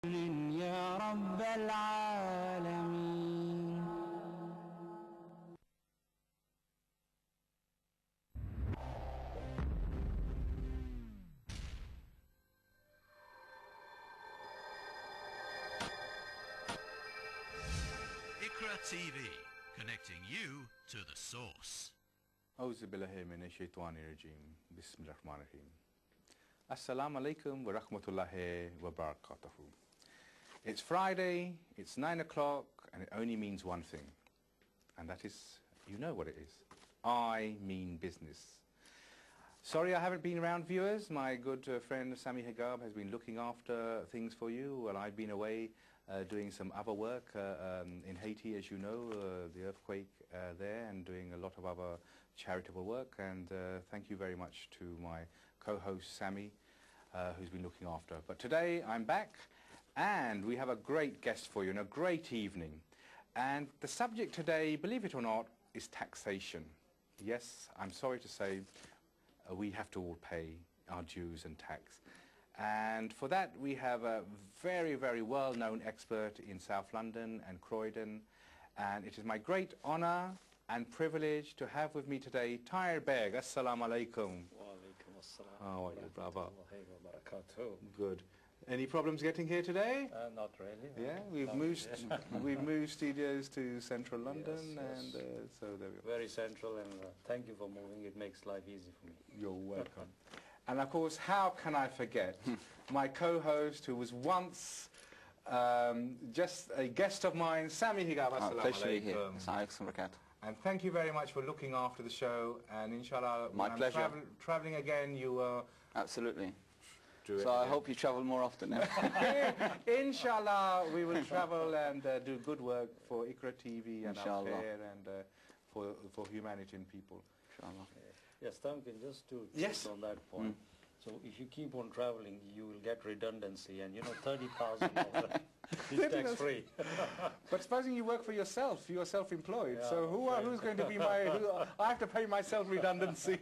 يا رب العالمين. Iqra TV, connecting you to the source. أعوذ بالله من الشيطان الرجيم بسم الله الرحمن الرحيم. Assalamu alaikum wa rahmatullahi wa barakatuhu. It's Friday, it's 9 o'clock, and it only means one thing. And that is, you know what it is. I mean business. Sorry I haven't been around, viewers. My good friend Sami Higab has been looking after things for you while I've been away doing some other work in Haiti, as you know, the earthquake there, and doing a lot of other charitable work. And thank you very much to my co-host Sami, who's been looking after. But today I'm back, and we have a great guest for you and a great evening. And the subject today, believe it or not, is taxation. Yes, I'm sorry to say we have to all pay our dues and tax. And for that we have a very, very well-known expert in South London and Croydon. And it is my great honour and privilege to have with me today Tahir Beg. Assalamu alaikum. How are you, brother? Good. Any problems getting here today? Not really. No. Yeah, we've moved studios to central London, and so there we go. Very central, and thank you for moving. It makes life easy for me. You're welcome. And of course, how can I forget my co-host, who was once just a guest of mine, Sami Higab. Pleasure to be here. And thank you very much for looking after the show. And inshallah, my pleasure. Traveling again, you will... Absolutely. So I hope you travel more often now. Inshallah, we will travel and do good work for Iqra TV and Al Khair and for humanity and people. Inshallah. Yes, Duncan, just to touch on that point. So if you keep on traveling, you will get redundancy, and you know 30,000 of that is tax-free. But supposing you work for yourself, you're self-employed. Yeah, so who's going to be my? I have to pay myself redundancy.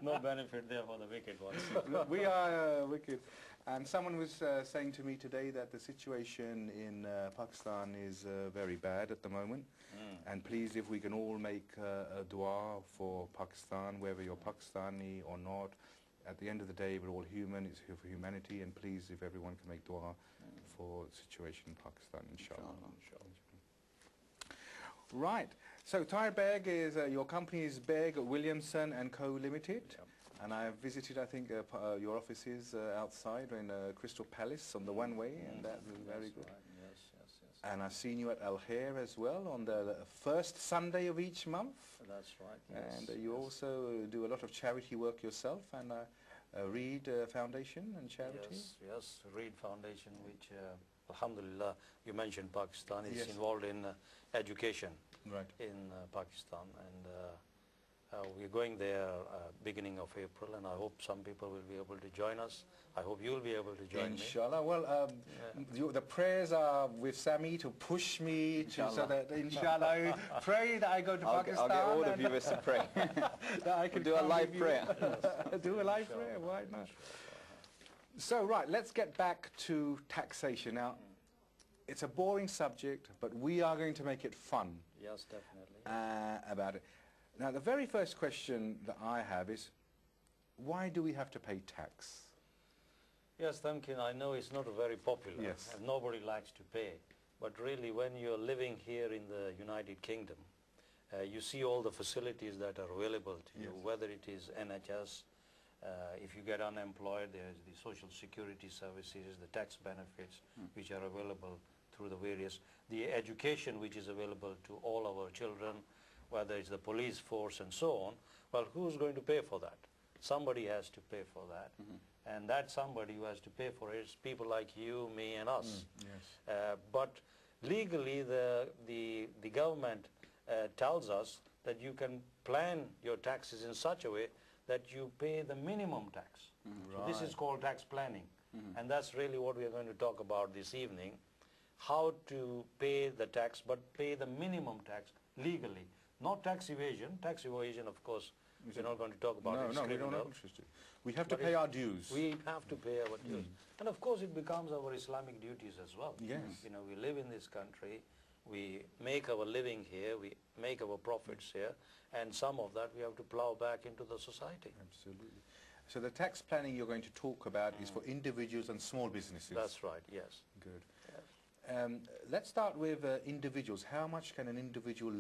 No benefit there for the wicked ones. We are wicked. And someone was saying to me today that the situation in Pakistan is very bad at the moment. And please, if we can all make a dua for Pakistan, whether you're Pakistani or not, at the end of the day, we're all human. It's here for humanity. And please, if everyone can make dua for the situation in Pakistan, inshallah. Right. So Tahir Beg is, your company is Beg Williamson and Co. Limited. Yep. And I have visited, I think, your offices outside in Crystal Palace on the one way, and that was very good. Right. Yes. And I've seen you at Al Khair as well on the first Sunday of each month. That's right. Yes. And you also do a lot of charity work yourself, and Reed Foundation and charity. Yes, Reed Foundation, which, alhamdulillah, you mentioned Pakistan, is involved in education in Pakistan, and we're going there beginning of April, and I hope some people will be able to join us. I hope you'll be able to join me. Inshallah. Well, the prayers are with Sami to push me so that, inshallah, pray that I go to Pakistan. I'll get all the viewers to pray. That I can do a live prayer. Do a live prayer, why not? So, right, let's get back to taxation. Now, it's a boring subject, but we are going to make it fun. Yes, definitely. About it. Now, the very first question that I have is, why do we have to pay tax? Yes, Tamkin, I know it's not very popular, and nobody likes to pay. But really, when you're living here in the United Kingdom, you see all the facilities that are available to you, whether it is NHS, if you get unemployed, there's the social security services, the tax benefits, which are available through the various, the education which is available to all our children, whether it's the police force and so on. Well, who's going to pay for that? Somebody has to pay for that. And that somebody who has to pay for it is people like you, me, and us. But legally, the government tells us that you can plan your taxes in such a way that you pay the minimum tax. So this is called tax planning. And that's really what we are going to talk about this evening. How to pay the tax, but pay the minimum tax legally. Not tax evasion. Tax evasion, of course, We're not going to talk about it. No, we don't know. We have to pay our dues. We have to pay our dues. And of course it becomes our Islamic duties as well. Yes. You know, we live in this country, we make our living here, we make our profits here, and some of that we have to plow back into the society. Absolutely. So the tax planning you're going to talk about is for individuals and small businesses. That's right, yes. Good. Let's start with individuals. How much can an individual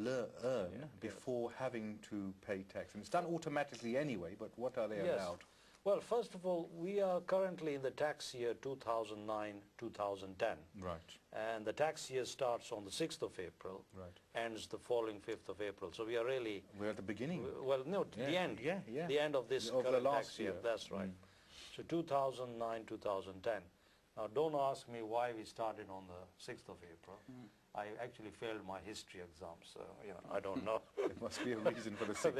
earn before having to pay tax? And it's done automatically anyway, but what are they allowed? Well, first of all, we are currently in the tax year 2009-2010. Right. And the tax year starts on the 6th of April, ends the following 5th of April. So we are really... We're at the beginning. Well, no, the end. The end of this current tax year. That's right. So 2009-2010. Now, don't ask me why we started on the 6th of April. I actually failed my history exam, so I don't know. There must be a reason for the 6th.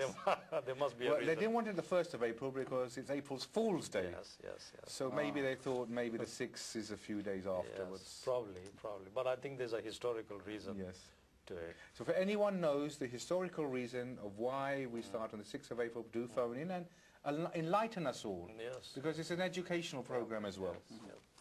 There must be a reason. They didn't want it the 1st of April because it's April's Fool's Day. Yes. So maybe they thought maybe the 6th is a few days afterwards. Yes, probably. But I think there's a historical reason to it. So if anyone knows the historical reason of why we start on the 6th of April, do phone in and enlighten us all. Yes. Because it's an educational program as well.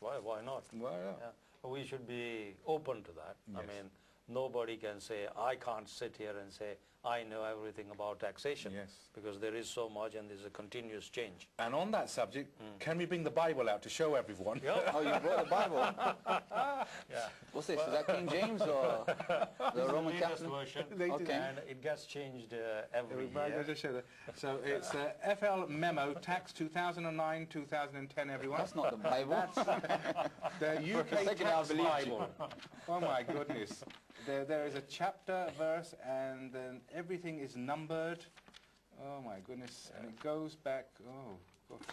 Why not? Why not? We should be open to that. I mean, nobody can say, I can't sit here and say, I know everything about taxation. Because there is so much and there's a continuous change. And on that subject, can we bring the Bible out to show everyone? Oh, you brought the Bible? What's this? Is that King James or the Roman Catholic version? Okay. And it gets changed every year. So it's FL Memo, Tax 2009-2010, everyone. That's not the Bible. That's the UK Tax Bible. Oh my goodness. There is a chapter, verse, and then everything is numbered. Oh my goodness. And it goes back,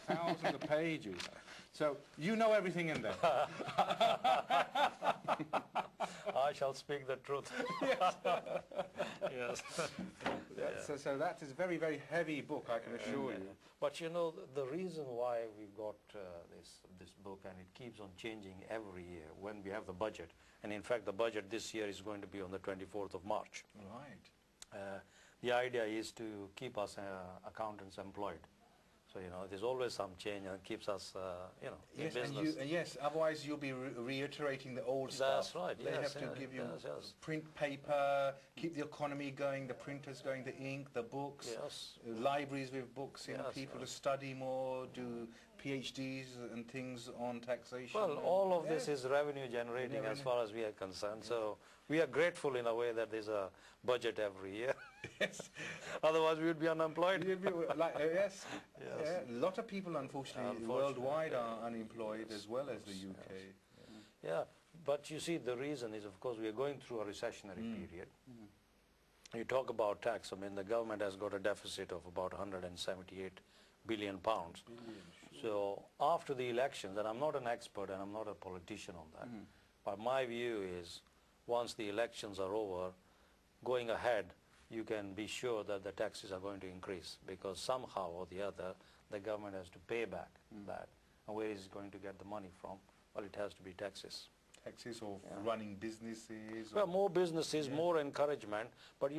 thousands of pages. So you know everything in there. I shall speak the truth. Yes. So that is a very, very heavy book, I can assure you. But you know, the reason why we've got this book, and it keeps on changing every year when we have the budget, and in fact the budget this year is going to be on the 24th of March. Right. The idea is to keep us accountants employed. So, there's always some change and keeps us, in business. Yes, otherwise you'll be reiterating the old stuff. That's right, They have to give you print paper, keep the economy going, the printers going, the ink, the books, libraries with books in, people to study more, do PhDs and things on taxation. Well, all of this is revenue generating as far as we are concerned. So we are grateful in a way that there's a budget every year. Yes. Otherwise we would be unemployed. Yes. A lot of people, unfortunately, worldwide are unemployed as well as the UK. Yeah, but you see, the reason is, of course, we are going through a recessionary period. You talk about tax. I mean, the government has got a deficit of about 178 billion pounds. So after the elections, and I'm not an expert and I'm not a politician on that, but my view is once the elections are over, going ahead, you can be sure that the taxes are going to increase because somehow or the other the government has to pay back that. And where is it going to get the money from? Well, it has to be taxes. Taxes or running businesses? Well, more businesses, more encouragement. But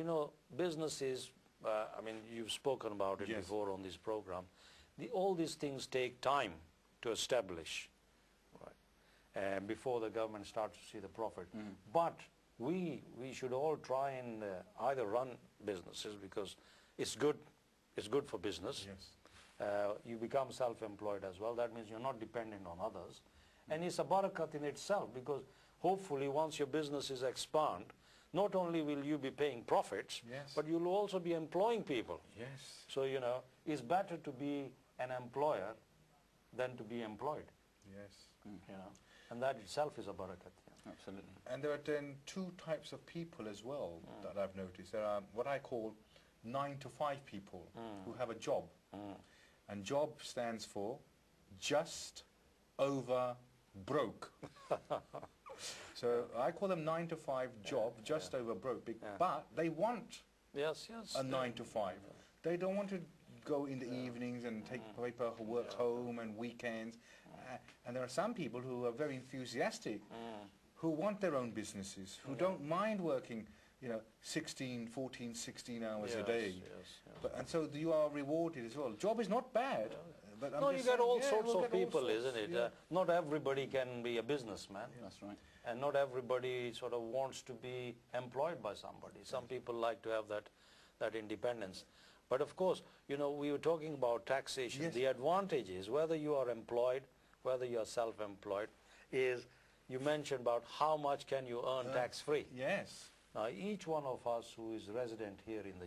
businesses, I mean, you've spoken about it before on this program. All these things take time to establish, right? Before the government starts to see the profit. But we should all try and either run businesses because it's good for business. You become self-employed as well. That means you're not dependent on others. And it's a barakat in itself because hopefully once your businesses expand, not only will you be paying profits, but you'll also be employing people. So, it's better to be an employer than to be employed. And that itself is a barakat. Absolutely. And there are then two types of people as well that I've noticed. There are what I call 9-to-5 people who have a job. And job stands for just over broke. So I call them 9-to-5 job, just over broke. But they want a 9-to-5. They don't want to go in the evenings and take paperwork home and weekends. And there are some people who are very enthusiastic, who want their own businesses, who don't mind working 16, 14, 16 hours a Yes, day. yes. And so you are rewarded as well. Job is not bad. But I'm No, just you get saying, all yeah, sorts we'll of get all people, sorts, isn't it? yeah. Not everybody can be a businessman. That's right. And not everybody sort of wants to be employed by somebody. Some people like to have that independence. But of course, we were talking about taxation. Yes. The advantage is whether you are employed, whether you are self-employed, is you mentioned about how much can you earn tax-free. Yes. Now, each one of us who is resident here in the